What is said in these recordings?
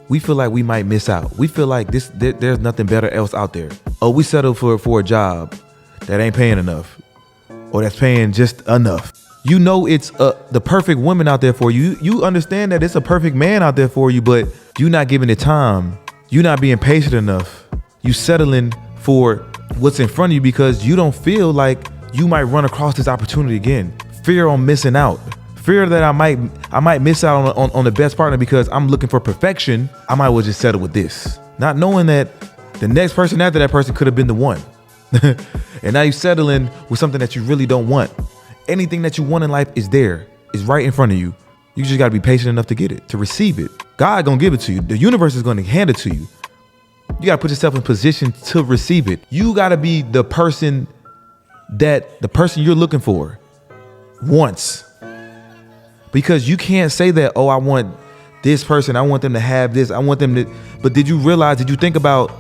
we feel like we might miss out. We feel like there's nothing better else out there. Oh, we settle for a job that ain't paying enough, or that's paying just enough. You know it's the perfect woman out there for you. You understand that it's a perfect man out there for you, but you not giving it time. You not being patient enough. You settling for what's in front of you because you don't feel like you might run across this opportunity again. Fear on missing out. Fear that I might miss out on the best partner because I'm looking for perfection. I might well just settle with this. Not knowing that the next person after that person could have been the one. And now you're settling with something that you really don't want. Anything that you want in life is there. It's right in front of you. You just got to be patient enough to get it, to receive it. God gonna give it to you. The universe is gonna hand it to you. You gotta put yourself in position to receive it. You gotta be the person that the person you're looking for wants. Because you can't say that, oh, I want this person, I want them to have this, I want them to, but did you think about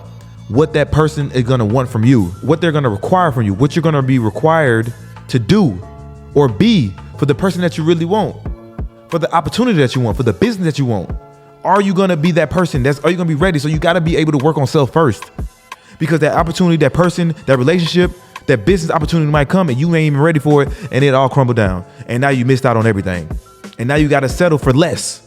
what that person is gonna want from you, what they're gonna require from you, what you're gonna be required to do or be for the person that you really want, for the opportunity that you want, for the business that you want? Are you gonna be that person? Are you gonna be ready? So you gotta be able to work on self first, because that opportunity, that person, that relationship, that business opportunity might come and you ain't even ready for it, and it all crumble down. And now you missed out on everything. And now you gotta settle for less.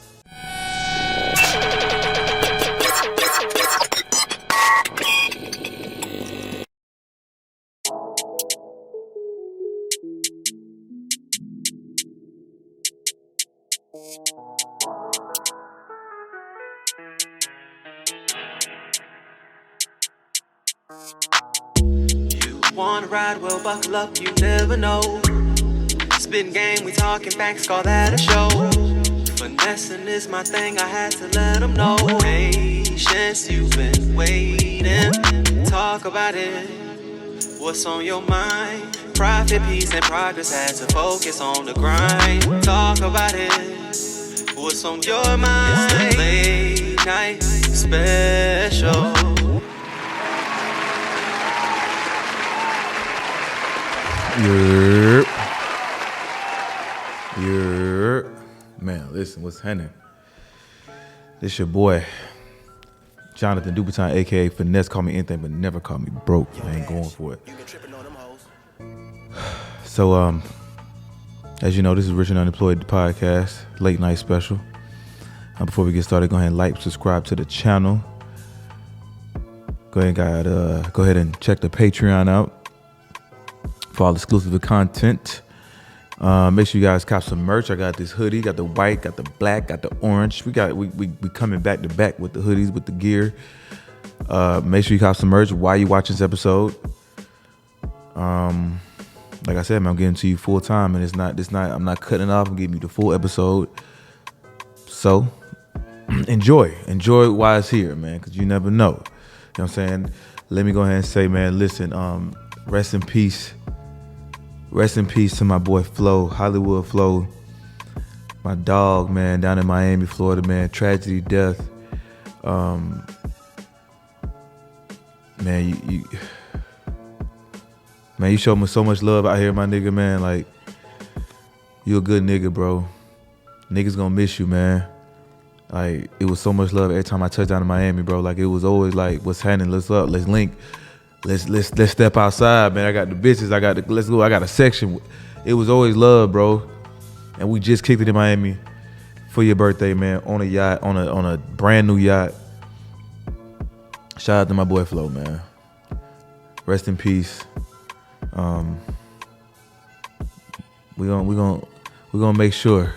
You wanna ride, well buckle up, you never know. Spin game, we talking facts, call that a show. Finessing is my thing, I had to let them know. Patience, you've been waiting. Talk about it, what's on your mind? Profit, peace, and progress, had to focus on the grind. Talk about it, what's on your mind? It's the late night special. Man, listen, what's happening? This your boy, Jonathan Dubutin, aka Finesse. Call me anything, but never call me broke. I ain't going for it. So, as you know, this is Rich and Unemployed, the podcast, late night special. Before we get started, go ahead and like, subscribe to the channel. Go ahead and check the Patreon out for all exclusive content. Make sure you guys cop some merch. I got this hoodie, got the white, got the black, got the orange. We coming back to back with the hoodies, with the gear. Make sure you cop some merch while you watch this episode. Like I said, man, I'm getting to you full time, and I'm not cutting it off. I'm giving you the full episode. So enjoy while it's here, man, because you never know. You know what I'm saying? Let me go ahead and say, man, listen, rest in peace. Rest in peace to my boy Flo, Hollywood Flo, my dog, man, down in Miami, Florida, man. Tragedy, death. Man, you show me so much love out here, my nigga, man. Like, you a good nigga, bro. Niggas gonna miss you, man. Like, it was so much love every time I touched down in Miami, bro. Like, it was always like, what's happening? Let's up, let's link. Let's step outside, man. I got the bitches. Let's go. I got a section. It was always love, bro. And we just kicked it in Miami for your birthday, man. On a yacht, on a brand new yacht. Shout out to my boy Flo, man. Rest in peace. We gonna make sure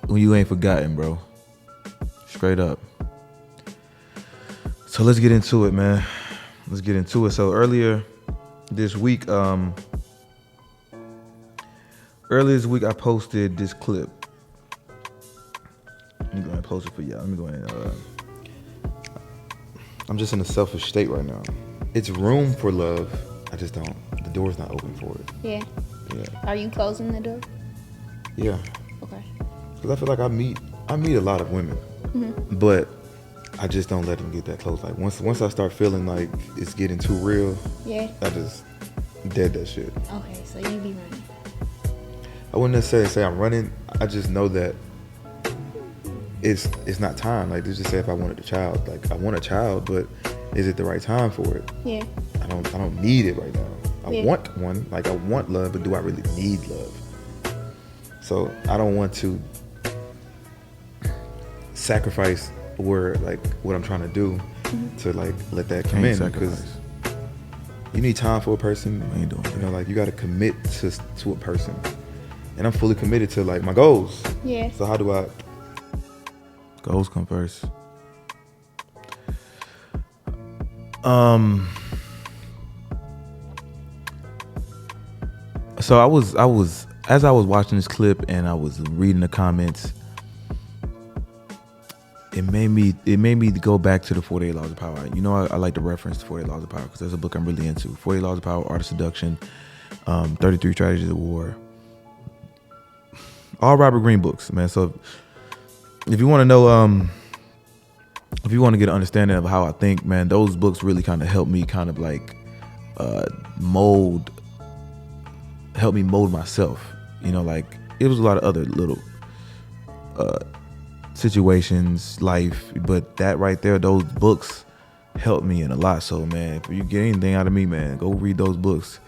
you ain't forgotten, bro. Straight up. So let's get into it, man. Let's get into it. So earlier this week, I posted this clip. Let me go ahead and post it for y'all. Let me go ahead and, I'm just in a selfish state right now. It's room for love. I just don't. The door's not open for it. Yeah. Yeah. Are you closing the door? Yeah. Okay. Because I feel like I meet a lot of women, but I just don't let them get that close. Like once I start feeling like it's getting too real, yeah, I just dead that shit. Okay, so you be running. I wouldn't necessarily say I'm running. I just know that it's not time. Like, let's just say if I wanted a child, like I want a child, but is it the right time for it? Yeah. I don't need it right now. I Yeah. want one, like I want love, but do I really need love? So I don't want to sacrifice where like what I'm trying to do to like let that come in, because you need time for a person. You ain't doing Mm-hmm. you know, like you got to commit to a person, and I'm fully committed to like my goals. Yeah. So how do I? Goals come first. So I was as I was watching this clip and I was reading the comments, it made me go back to the 48 Laws of Power. You know, I like to reference the 48 Laws of Power because that's a book I'm really into. 48 Laws of Power, Art of Seduction, 33 Strategies of War. All Robert Greene books, man. So if you want to know, if you want to get an understanding of how I think, man, those books really kind of help me kind of like help me mold myself. You know, like it was a lot of other little situations, life, but that right there, those books helped me in a lot. So man, if you get anything out of me, man, go read those books,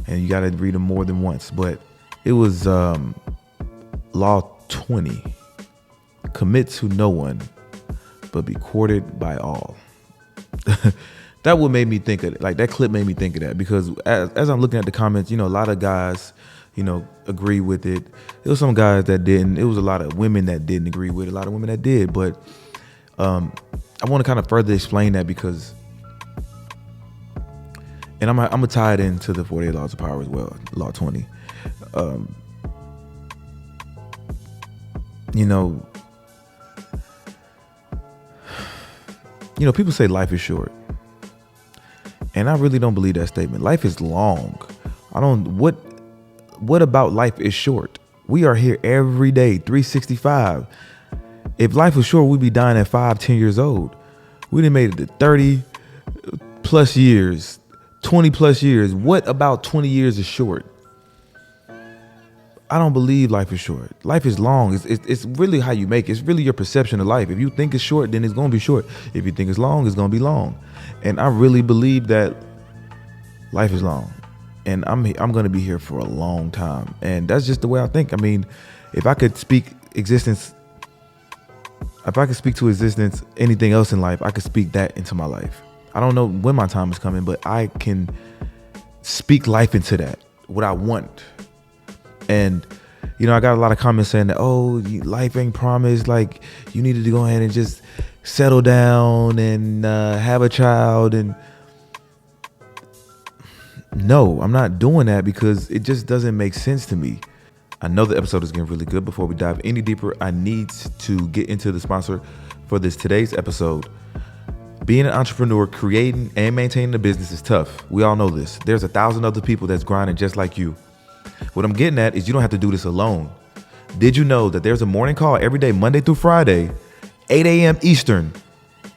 and you got to read them more than once. But it was Law 20: commit to no one, but be courted by all. That would made me think of it. Like that clip made me think of that, because as I'm looking at the comments, you know, a lot of guys, you know, agree with it. There was some guys that didn't. It was a lot of women that didn't agree with it, a lot of women that did. But I want to kind of further explain that, because, and I'm gonna tie it into the 48 Laws of Power as well, Law 20. You know, people say life is short. And I really don't believe that statement. Life is long. What about life is short? We are here every day, 365. If life was short, we'd be dying at 5-10 years old. We done made it to 30 plus years, 20 plus years. What about 20 years is short? I don't believe life is short. Life is long. It's really how you make it. It's really your perception of life. If you think it's short, then it's going to be short. If you think it's long, it's going to be long. And I really believe that life is long. And I'm going to be here for a long time. And that's just the way I think. I mean, if I could speak to existence, anything else in life, I could speak that into my life. I don't know when my time is coming, but I can speak life into that, what I want. And, you know, I got a lot of comments saying that, oh, life ain't promised. Like, you needed to go ahead and just settle down and have a child. And no, I'm not doing that, because it just doesn't make sense to me. I know the episode is getting really good. Before we dive any deeper, I need to get into the sponsor for today's episode. Being an entrepreneur, creating and maintaining a business is tough. We all know this. There's 1,000 other people that's grinding just like you. What I'm getting at is you don't have to do this alone. Did you know that there's a morning call every day, Monday through Friday, 8 a.m. Eastern?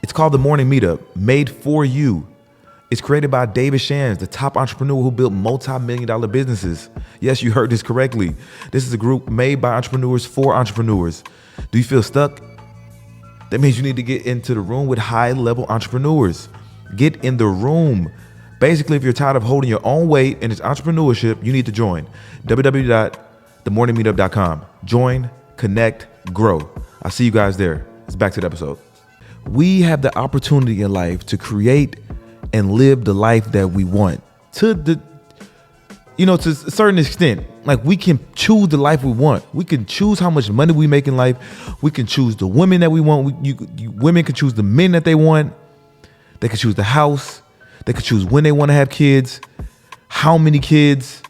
It's called the Morning Meetup, made for you. It's created by David Shands, the top entrepreneur who built multi-million-dollar businesses. Yes, you heard this correctly. This is a group made by entrepreneurs for entrepreneurs. Do you feel stuck? That means you need to get into the room with high-level entrepreneurs. Get in the room. Basically, if you're tired of holding your own weight in its entrepreneurship, you need to join www.themorningmeetup.com. Join, connect, grow. I'll see you guys there. Let's back to the episode. We have the opportunity in life to create and live the life that we want to a certain extent. Like, we can choose the life we want. We can choose how much money we make in life. We can choose the women that we want. Women can choose the men that they want. They can choose the house. They can choose when they want to have kids, how many kids.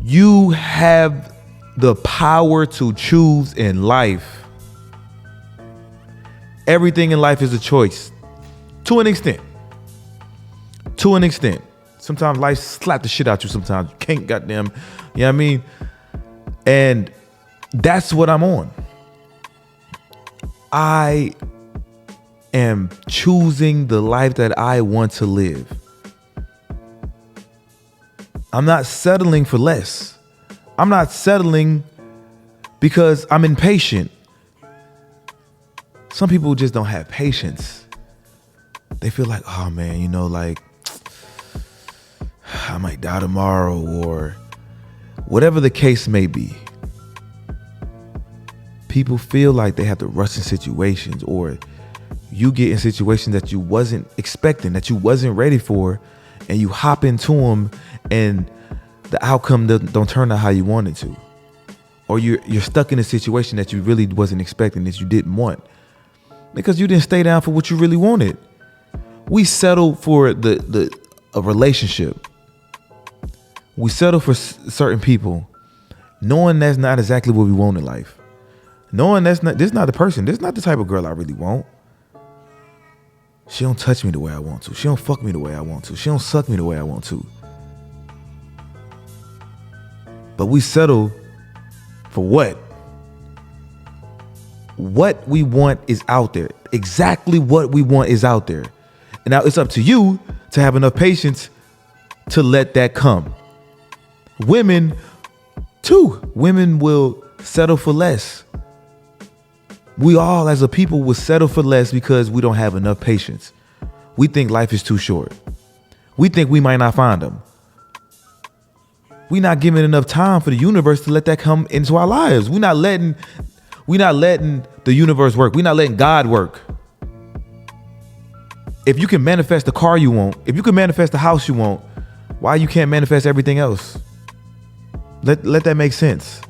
You have the power to choose in life. Everything in life is a choice, to an extent. Sometimes life slap the shit out you. Sometimes you can't goddamn, you know what I mean? And that's what I'm on. I am choosing the life that I want to live. I'm not settling for less. I'm not settling because I'm impatient. some people just don't have patience. They feel like, oh man, you know, like I might die tomorrow, or whatever the case may be. People feel like they have to rush in situations, or you get in situations that you wasn't expecting, that you wasn't ready for, and you hop into them and the outcome don't turn out how you want it to. Or you're stuck in a situation that you really wasn't expecting, that you didn't want, because you didn't stay down for what you really wanted. We settle for a relationship. We settle for certain people, knowing that's not exactly what we want in life. Knowing this is not the person. This is not the type of girl I really want. She don't touch me the way I want to. She don't fuck me the way I want to. She don't suck me the way I want to. But we settle for what? What we want is out there. Exactly what we want is out there. And now it's up to you to have enough patience to let that come. Women, too. Women will settle for less. We all as a people will settle for less because we don't have enough patience. We think life is too short. We think we might not find them. We're not giving enough time for the universe to let that come into our lives. We're not letting the universe work. We're not letting God work. If you can manifest the car you want, if you can manifest the house you want, why you can't manifest everything else? Let that make sense.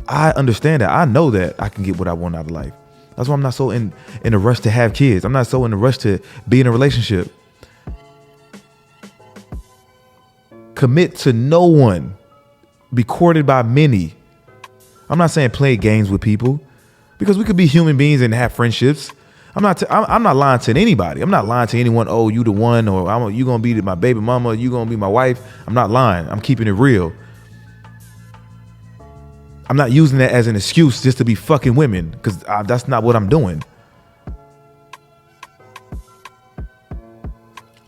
I understand that. I know that I can get what I want out of life. That's why I'm not so in a rush to have kids. I'm not so in a rush to be in a relationship. Commit to no one. Be courted by many. I'm not saying play games with people, because we could be human beings and have friendships. I'm not lying to anybody. I'm not lying to anyone. Oh, you the one, or you gonna be my baby mama. You gonna be my wife. I'm not lying. I'm keeping it real. I'm not using that as an excuse just to be fucking women, because that's not what I'm doing.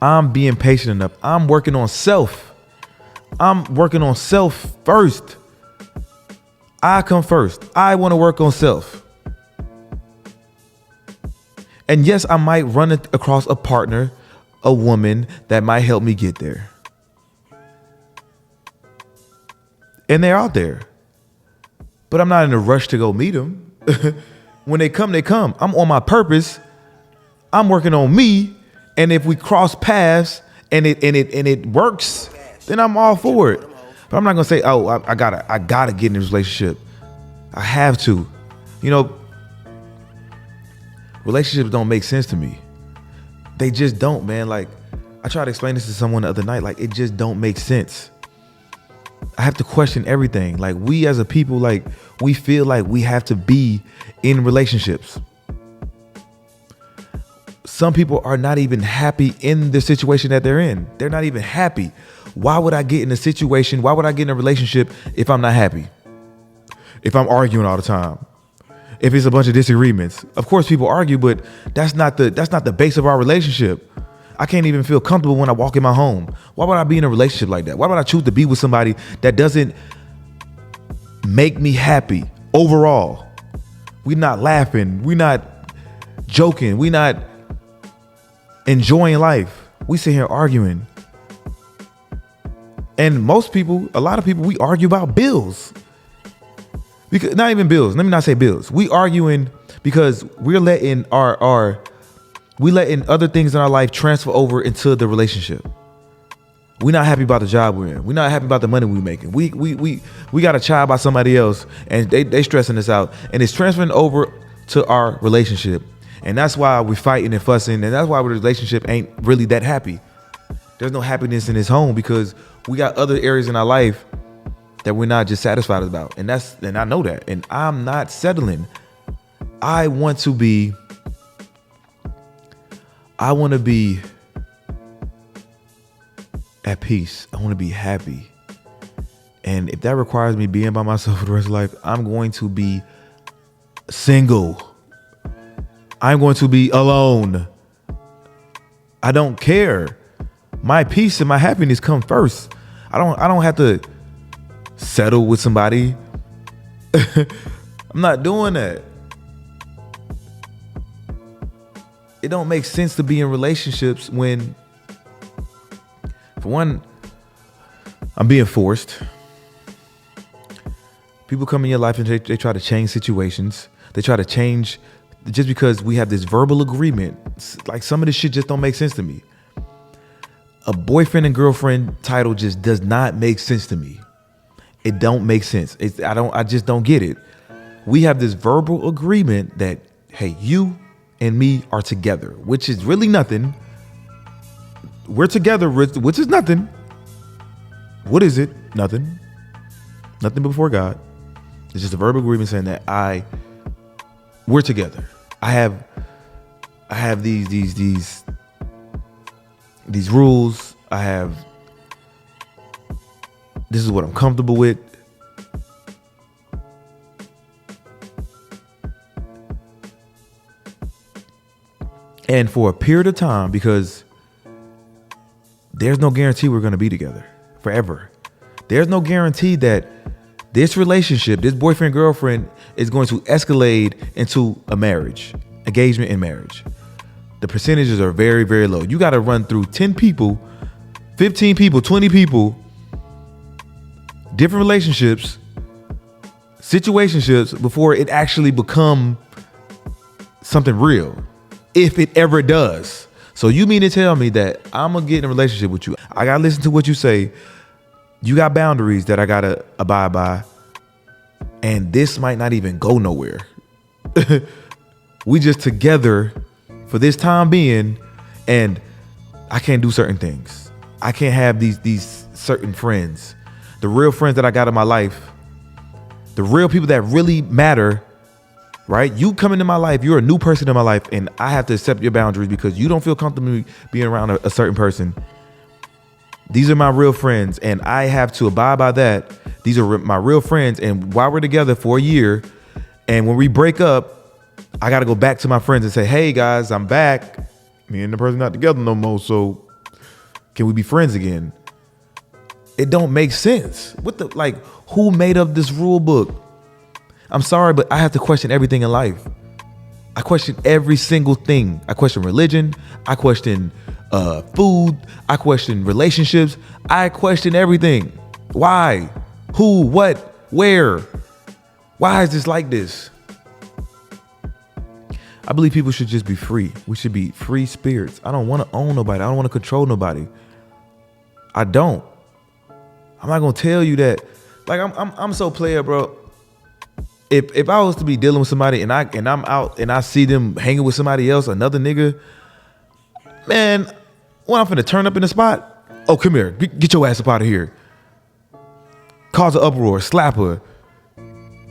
I'm being patient enough. I'm working on self. I'm working on self first. I come first. I want to work on self. And yes, I might run across a partner, a woman that might help me get there. And they're out there. But I'm not in a rush to go meet them. When they come, they come. I'm on my purpose. I'm working on me. And if we cross paths and it works, then I'm all for it. But I'm not gonna say, oh, I gotta get in this relationship. I have to. You know, relationships don't make sense to me. They just don't, man. Like, I tried to explain this to someone the other night. Like, it just don't make sense. I have to question everything. Like, we as a people, like, we feel like we have to be in relationships. Some people are not even happy in the situation that they're in. They're not even happy. Why would I get in a situation? Why would I get in a relationship if I'm not happy? If I'm arguing all the time? If it's a bunch of disagreements? Of course people argue, but that's not the base of our relationship. I can't even feel comfortable when I walk in my home. Why would I be in a relationship like that? Why would I choose to be with somebody that doesn't make me happy overall? We're not laughing. We're not joking. We're not enjoying life. We sit here arguing. And most people, a lot of people, we argue about bills. Because not even bills. Let me not say bills. We arguing because we're letting we letting other things in our life transfer over into the relationship. We're not happy about the job we're in. We're not happy about the money we're making. We got a child by somebody else, and they stressing us out, and it's transferring over to our relationship. And that's why we're fighting and fussing, and that's why the relationship ain't really that happy. There's no happiness in this home because we got other areas in our life that we're not just satisfied about. And I know that. And I'm not settling. I want to be at peace. I want to be happy. And if that requires me being by myself for the rest of life, I'm going to be single. I'm going to be alone. I don't care. My peace and my happiness come first. I don't have to settle with somebody. I'm not doing that. it don't make sense to be in relationships when, for one, I'm being forced. People come in your life and they try to change situations. They try to change just because we have this verbal agreement. Like, some of this shit just don't make sense to me. A boyfriend and girlfriend title just does not make sense to me. It don't make sense. I just don't get it. We have this verbal agreement that, hey, you and me are together, which is really nothing. We're together, which is nothing. What is it? Nothing. Nothing before God. It's just a verbal agreement saying that we're together. I have these rules. This is what I'm comfortable with. And for a period of time, because there's no guarantee we're going to be together forever. There's no guarantee that this relationship, this boyfriend, girlfriend, is going to escalate into a marriage, engagement and marriage. The percentages are very, very low. You got to run through 10 people, 15 people, 20 people, different relationships, situationships before it actually become something real, if it ever does. So you mean to tell me that I'm going to get in a relationship with you? I got to listen to what you say. You got boundaries that I got to abide by. And this might not even go nowhere. We just together for this time being, and I can't do certain things. I can't have these certain friends. The real friends that I got in my life, the real people that really matter, right? You come into my life, you're a new person in my life, and I have to accept your boundaries because you don't feel comfortable being around a certain person. These are my real friends, and I have to abide by that. These are my real friends, and while we're together for a year, and when we break up, I got to go back to my friends and say, hey guys, I'm back. Me and the person not together no more, so can we be friends again? It don't make sense. Who made up this rule book? I'm sorry, but I have to question everything in life. I question every single thing. I question religion. I question food. I question relationships. I question everything. Why? Who? What? Where? Why is this like this? I believe people should just be free. We should be free spirits. I don't want to own nobody. I don't want to control nobody. I don't. I'm not gonna tell you that. Like, I'm so player, bro. If I was to be dealing with somebody and I'm out and I see them hanging with somebody else, another nigga, man, when I'm finna turn up in the spot, oh, come here, get your ass up out of here. Cause an uproar, slap her,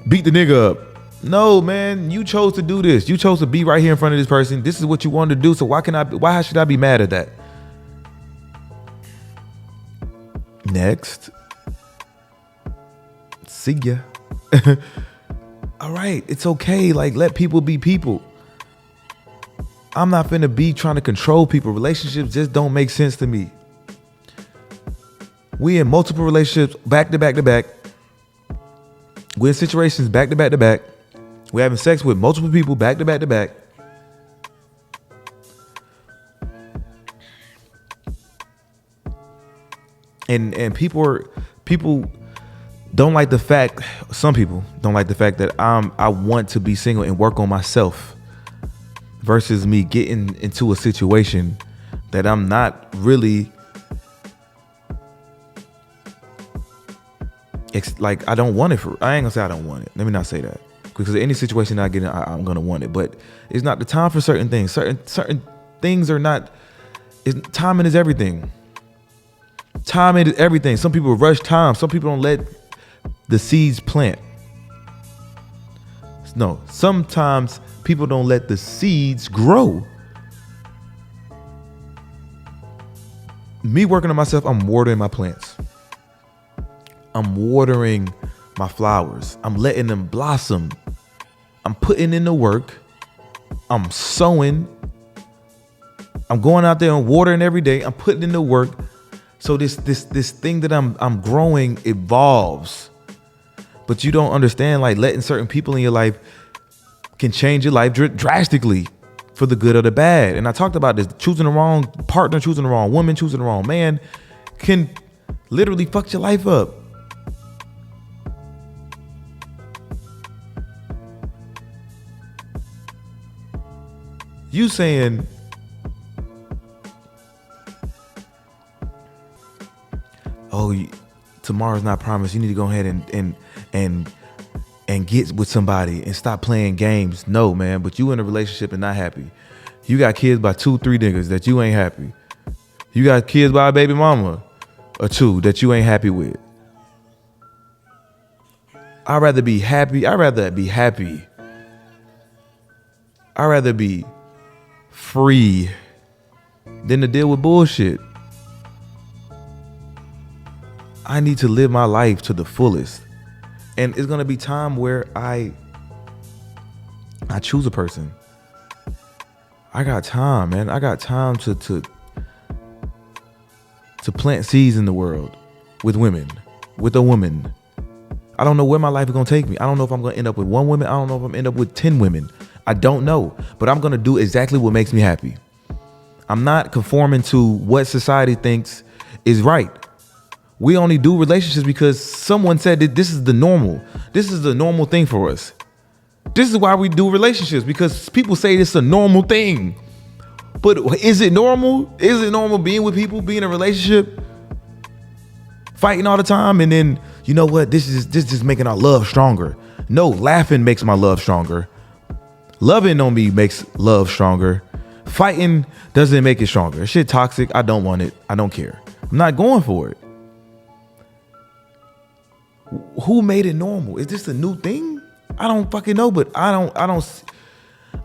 beat the nigga up. No, man, you chose to do this. You chose to be right here in front of this person. This is what you wanted to do. So why should I be mad at that? Next. See ya. All right, it's okay. Like, let people be people. I'm not finna be trying to control people. Relationships just don't make sense to me. We in multiple relationships, back to back to back. We're in situations back to back to back. We're having sex with multiple people back to back to back. And people don't like the fact, some people don't like the fact that I want to be single and work on myself versus me getting into a situation that I'm not really, like, I don't want it for. I ain't gonna say I don't want it. Let me not say that, because any situation that I get in, I'm gonna want it. But it's not the time for certain things. Certain things are not. Timing is everything. Timing is everything. Some people rush time. Some people don't let the seeds plant. No, sometimes people don't let the seeds grow. Me working on myself, I'm watering my plants. I'm watering my flowers. I'm letting them blossom. I'm putting in the work. I'm sowing. I'm going out there and watering every day. I'm putting in the work. So this thing that I'm growing evolves. But you don't understand, like, letting certain people in your life can change your life drastically. for the good or the bad. And I talked about this. Choosing the wrong partner, choosing the wrong woman, choosing the wrong man can literally fuck your life up. You saying, oh, tomorrow's not promised. You need to go ahead and get with somebody and stop playing games. No, man, but you in a relationship and not happy. You got kids by 2-3 niggas that you ain't happy. You got kids by a baby mama or 2 that you ain't happy with. I'd rather be happy. I'd rather be happy. I'd rather be free than to deal with bullshit. I need to live my life to the fullest. And it's gonna be time where I choose a person. I got time, man. I got time to plant seeds in the world with women, with a woman. I don't know where my life is gonna take me. I don't know if I'm gonna end up with 1 woman. I don't know if I'm gonna end up with 10 women. I don't know, but I'm gonna do exactly what makes me happy. I'm not conforming to what society thinks is right. We only do relationships because someone said that this is the normal. This is the normal thing for us. This is why we do relationships, because people say it's a normal thing. But is it normal? Is it normal being with people, being in a relationship, fighting all the time, and then, you know what, this is making our love stronger? No, laughing makes my love stronger. Loving on me makes love stronger. Fighting doesn't make it stronger. Shit toxic. I don't want it. I don't care. I'm not going for it. Who made it normal? Is this a new thing? I don't fucking know, but I'm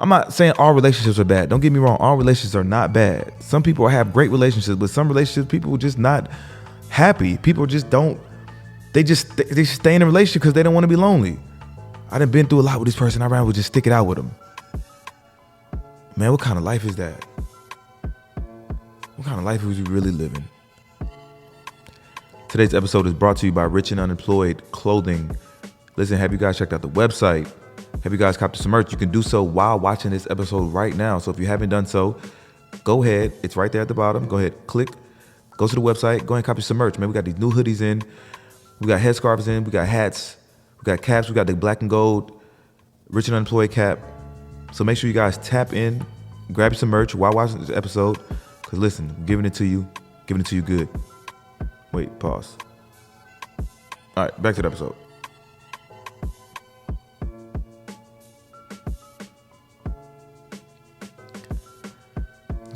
not saying all relationships are bad. Don't get me wrong. All relationships are not bad. Some people have great relationships, but some relationships, people are just not happy. People just don't, they stay in a relationship because they don't want to be lonely. I done been through a lot with this person. I'd rather just stick it out with them. Man, what kind of life is that? What kind of life is you really living? Today's episode is brought to you by Rich and Unemployed Clothing. Listen, have you guys checked out the website? Have you guys copped some merch? You can do so while watching this episode right now. So if you haven't done so, go ahead. It's right there at the bottom. Go ahead, click, go to the website, go ahead and copy some merch. Man, we got these new hoodies in. We got headscarves in. We got hats. We got caps. We got the black and gold Rich and Unemployed cap. So make sure you guys tap in, grab some merch while watching this episode. Because listen, I'm giving it to you good. Wait, pause. All right, back to the episode.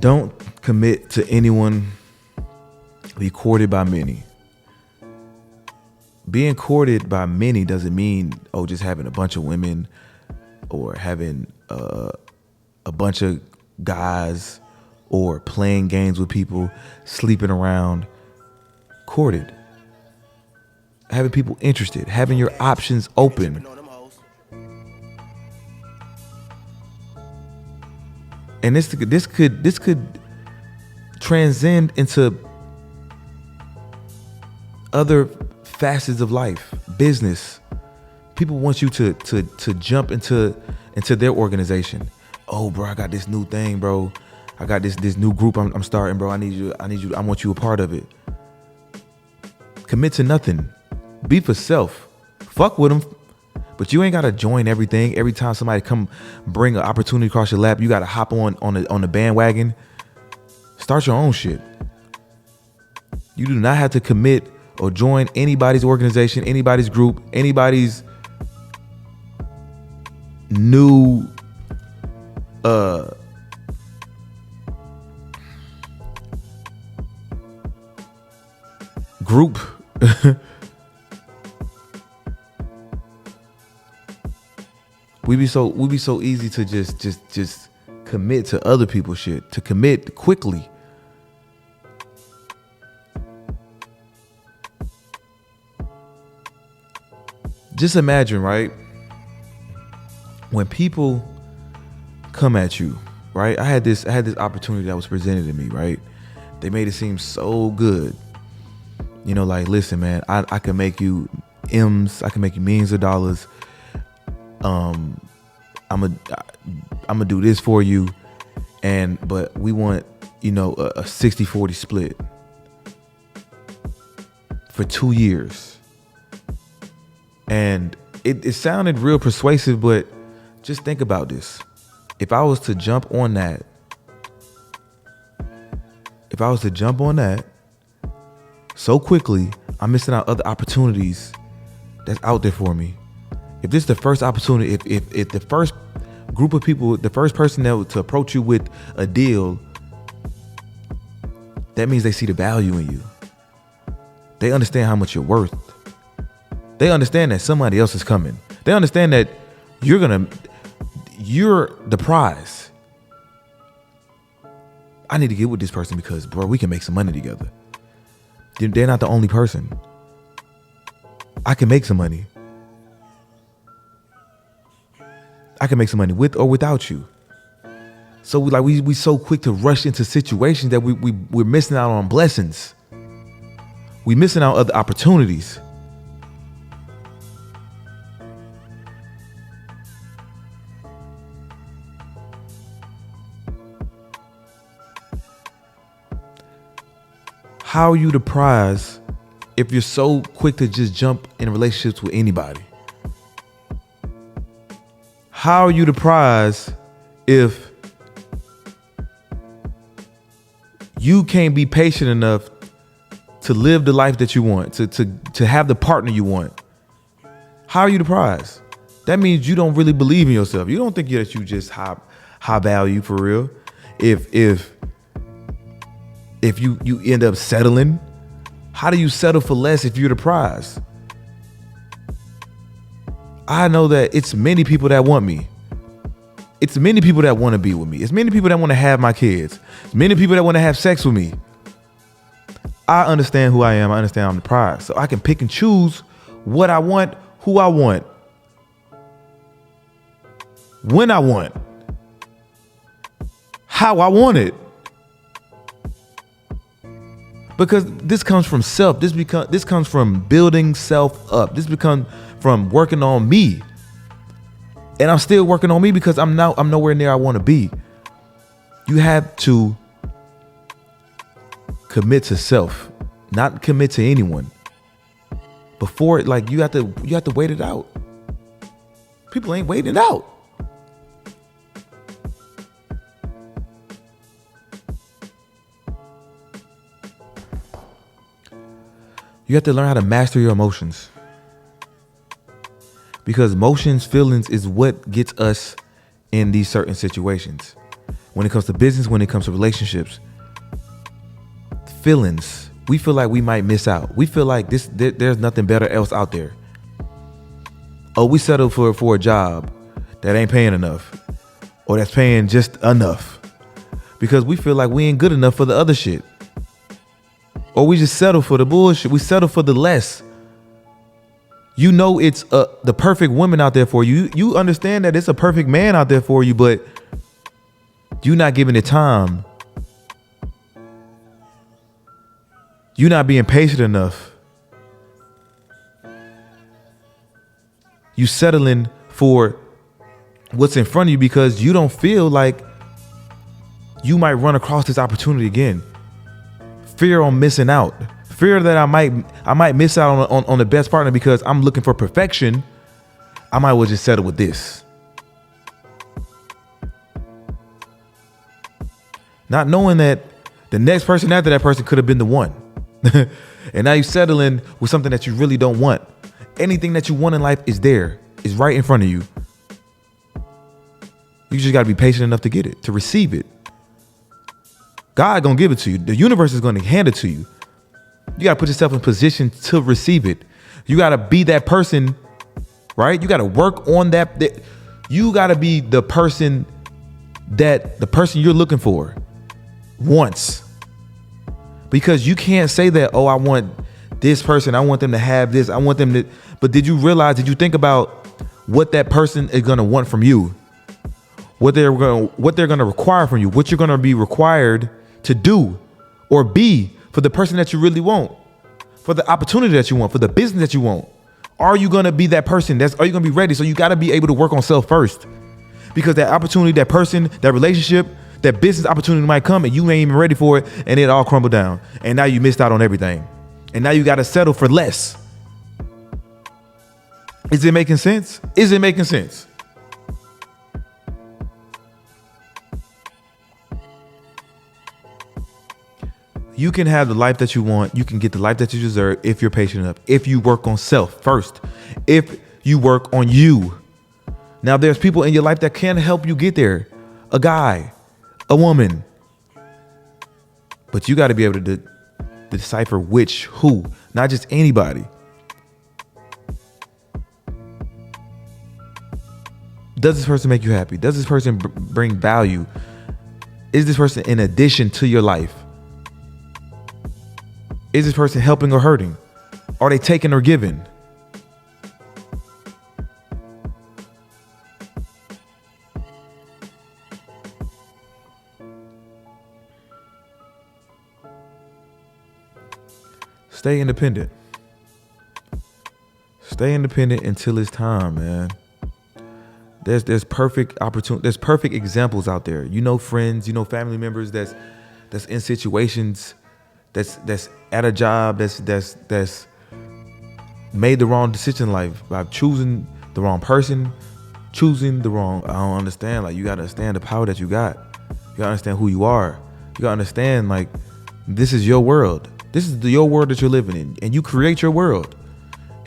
Don't commit to anyone. Be courted by many. Being courted by many doesn't mean, just having a bunch of women or having a bunch of guys or playing games with people, sleeping around. Courted. Having people interested, having your options open. And this could transcend into other facets of life, business. People want you to jump into their organization. Oh, bro, I got this new thing, bro. I got this new group I'm starting, bro. I need you. I want you a part of it. Commit to nothing. Be for self. Fuck with them. But you ain't gotta join everything. Every time somebody come bring an opportunity across your lap, you gotta hop on the bandwagon. Start your own shit. You do not have to commit or join anybody's organization, anybody's group, anybody's new group. We be so easy to just commit to other people's shit, to commit quickly. Just imagine, right? When people come at you, right? I had this opportunity that was presented to me, right? They made it seem so good. You know, like, listen, man, I can make you M's, I can make you millions of dollars. I'm gonna do this for you, but we want, a 60-40 split for 2 years. And it sounded real persuasive, but just think about this. If I was to jump on that so quickly, I'm missing out other opportunities that's out there for me. If this is the first opportunity, if the first group of people, the first person to approach you with a deal, that means they see the value in you. They understand how much you're worth. They understand that somebody else is coming. They understand that you're the prize. I need to get with this person because, bro, we can make some money together. They're not the only person. I can make some money. I can make some money with or without you. So we so quick to rush into situations that we're missing out on blessings. We're missing out on other opportunities. How are you the prize if you're so quick to just jump in relationships with anybody? How are you the prize if you can't be patient enough to live the life that you want, to have the partner you want? How are you the prize? That means you don't really believe in yourself. You don't think that you just high value for real. If you end up settling, how do you settle for less if you're the prize? I know that it's many people that want me. It's many people that want to be with me. It's many people that want to have my kids. It's many people that want to have sex with me. I understand who I am. I understand I'm the prize. So I can pick and choose what I want, who I want, when I want, how I want it. Because this comes from self. This comes from building self up. This becomes from working on me. And I'm still working on me because I'm nowhere near I want to be. You have to commit to self, not commit to anyone. Before it, you have to wait it out. People ain't waiting it out. You have to learn how to master your emotions. Because emotions, feelings is what gets us in these certain situations. When it comes to business, when it comes to relationships, feelings, we feel like we might miss out. We feel like there's nothing better else out there. Oh, we settle for a job that ain't paying enough, or that's paying just enough, because we feel like we ain't good enough for the other shit. Or we just settle for the bullshit. We settle for the less. It's the perfect woman out there for you. You understand that it's a perfect man out there for you, but you're not giving it time. You're not being patient enough. You settling for what's in front of you because you don't feel like you might run across this opportunity again. Fear on missing out. Fear that I might miss out on the best partner because I'm looking for perfection. I might well just settle with this. Not knowing that the next person after that person could have been the one. And now you're settling with something that you really don't want. Anything that you want in life is there. It's right in front of you. You just got to be patient enough to get it, to receive it. God gonna give it to you. The universe is gonna hand it to you. You gotta put yourself in position to receive it. You gotta be that person, right? You gotta work on that. You gotta be the person that the person you're looking for wants. Because you can't say that, oh, I want this person. I want them to have this. I want them to. But did you think about what that person is gonna want from you? What they're gonna require from you? What you're gonna be required to do or be for the person that you really want, for the opportunity that you want, for the business that you want. Are you going to be that person? Are you going to be ready? So you got to be able to work on self first, because that opportunity, that person, that relationship, That business opportunity might come and you ain't even ready for it, and it all crumbled down. And now you missed out on everything. And now you got to settle for less. Is it making sense? Is it making sense? You can have the life that you want. You can get the life that you deserve if you're patient enough. If you work on self first. If you work on you. Now, there's people in your life that can help you get there. A guy, a woman. But you got to be able to decipher who, not just anybody. Does this person make you happy? Does this person bring value? Is this person in addition to your life? Is this person helping or hurting? Are they taking or giving? Stay independent. Stay independent until it's time, man. There's perfect opportunity. There's perfect examples out there. You know, friends, you know, family members that's in situations that's at a job that's made the wrong decision in life by choosing the wrong person, choosing the wrong. I don't understand. Like, you gotta understand the power that you got. You gotta understand who you are. You gotta understand, like, this is your world. This is your world that you're living in, and you create your world.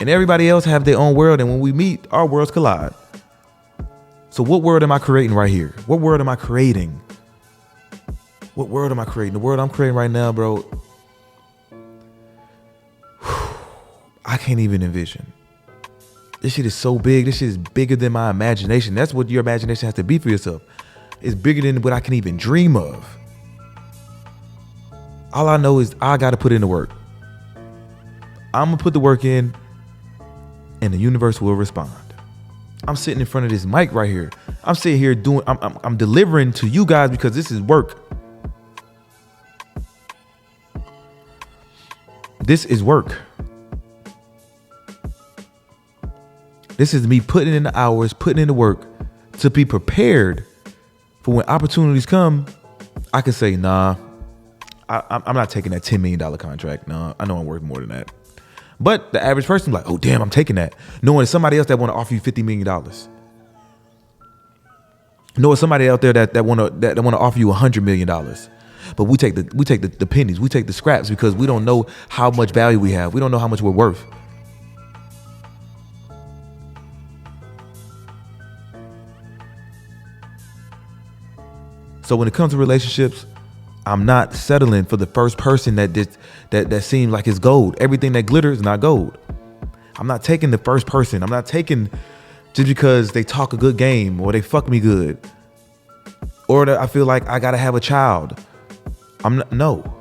And everybody else have their own world, and when we meet, our worlds collide. So what world am I creating right here? What world am I creating? What world am I creating? The world I'm creating right now, bro, I can't even envision. This shit is so big. This shit is bigger than my imagination. That's what your imagination has to be for yourself. It's bigger than what I can even dream of. All I know is I got to put in the work. I'm going to put the work in, and the universe will respond. I'm sitting in front of this mic right here. I'm sitting here I'm delivering to you guys because this is work. This is work. This is me putting in the hours, putting in the work to be prepared for when opportunities come. I can say, nah, I'm not taking that $10 million contract. No, I know I'm worth more than that. But the average person like, oh, damn, I'm taking that. Knowing somebody else that want to offer you $50 million. Knowing somebody out there that want to offer you $100 million. But we take the pennies. We take the scraps because we don't know how much value we have. We don't know how much we're worth. So when it comes to relationships, I'm not settling for the first person that seems like it's gold. Everything that glitters is not gold. I'm not taking the first person. I'm not taking just because they talk a good game or they fuck me good or that I feel like I gotta have a child. No.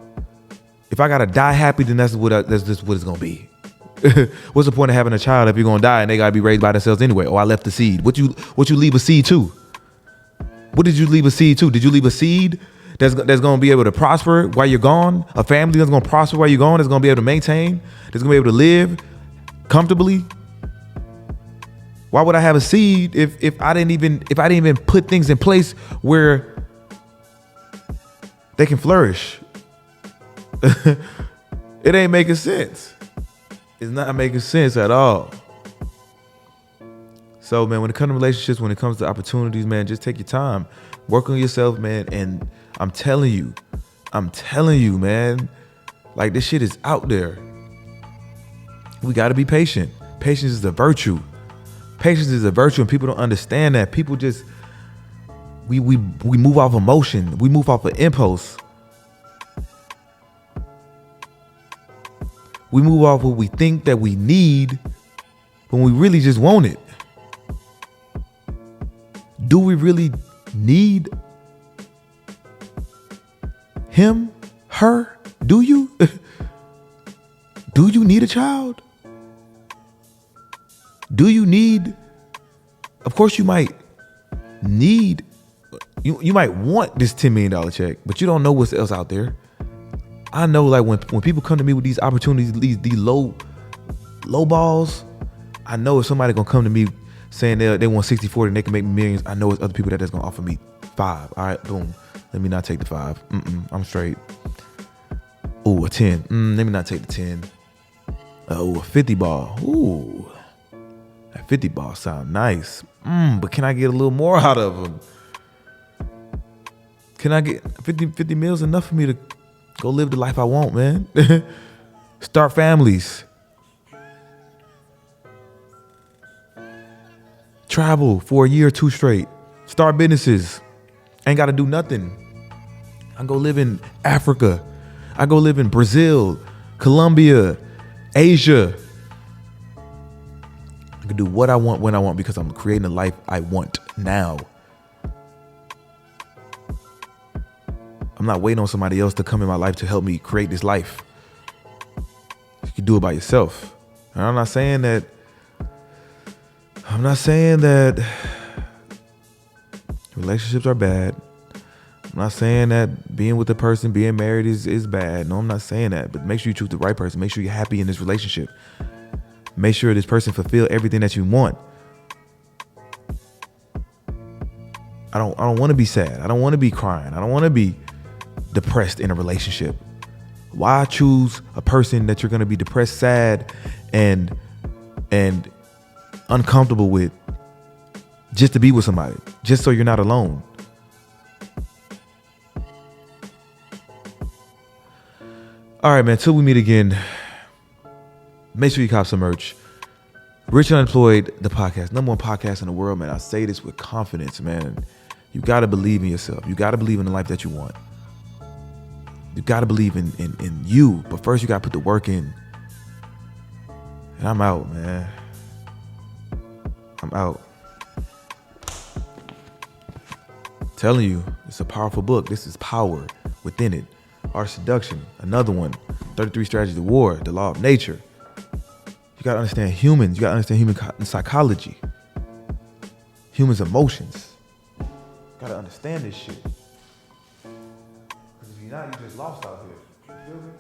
If I gotta die happy, then that's just what it's gonna be. What's the point of having a child if you're gonna die and they gotta be raised by themselves anyway? Oh, I left the seed. What you leave a seed to? What did you leave a seed to? Did you leave a seed that's going to be able to prosper while you're gone? A family that's going to prosper while you're gone, that's going to be able to maintain, that's going to be able to live comfortably? Why would I have a seed if I didn't even put things in place where they can flourish? It ain't making sense. It's not making sense at all. So, man, when it comes to relationships, when it comes to opportunities, man, just take your time. Work on yourself, man. And I'm telling you, man, like, this shit is out there. We got to be patient. Patience is a virtue. Patience is a virtue, and people don't understand that. People just, we move off emotion. We move off of impulse. We move off what we think that we need when we really just want it. Do we really need him, her? Do you? Do you need a child? Do you need? Of course you might need, you might want this $10 million check, but you don't know what's else out there. I know, like, when people come to me with these opportunities, these low balls, I know if somebody gonna come to me saying they want 60-40 and they can make millions, I know it's other people that's gonna offer me 5. All right, boom. Let me not take the 5. I'm straight. Ooh, a 10. Let me not take the 10. Oh, a 50 ball. Ooh. That 50 ball sound nice. But can I get a little more out of them? Can I get 50 meals enough for me to go live the life I want, man? Start families. Travel for a year or 2 straight. Start businesses. Ain't got to do nothing. I go live in Africa. I go live in Brazil, Colombia, Asia. I can do what I want when I want because I'm creating the life I want now. I'm not waiting on somebody else to come in my life to help me create this life. You can do it by yourself. And I'm not saying that relationships are bad. I'm not saying that being with a person, being married is bad. No, I'm not saying that. But make sure you choose the right person. Make sure you're happy in this relationship. Make sure this person fulfill everything that you want. I don't want to be sad. I don't want to be crying. I don't want to be depressed in a relationship. Why choose a person that you're going to be depressed, sad, and uncomfortable with just to be with somebody, just so you're not alone? All right, man, till we meet again, make sure you cop some merch. Rich and Unemployed, the podcast, #1 podcast in the world, man. I say this with confidence, man. You got to believe in yourself. You got to believe in the life that you want. You got to believe in you. But first, you got to put the work in. And I'm out, man. I'm out. Telling you, it's a powerful book. This is power within it. Art of Seduction, another one. 33 Strategies of War, The Law of Nature. You got to understand humans. You got to understand human psychology. Humans' emotions. You got to understand this shit. Because if you're not, you just lost out here. You feel me?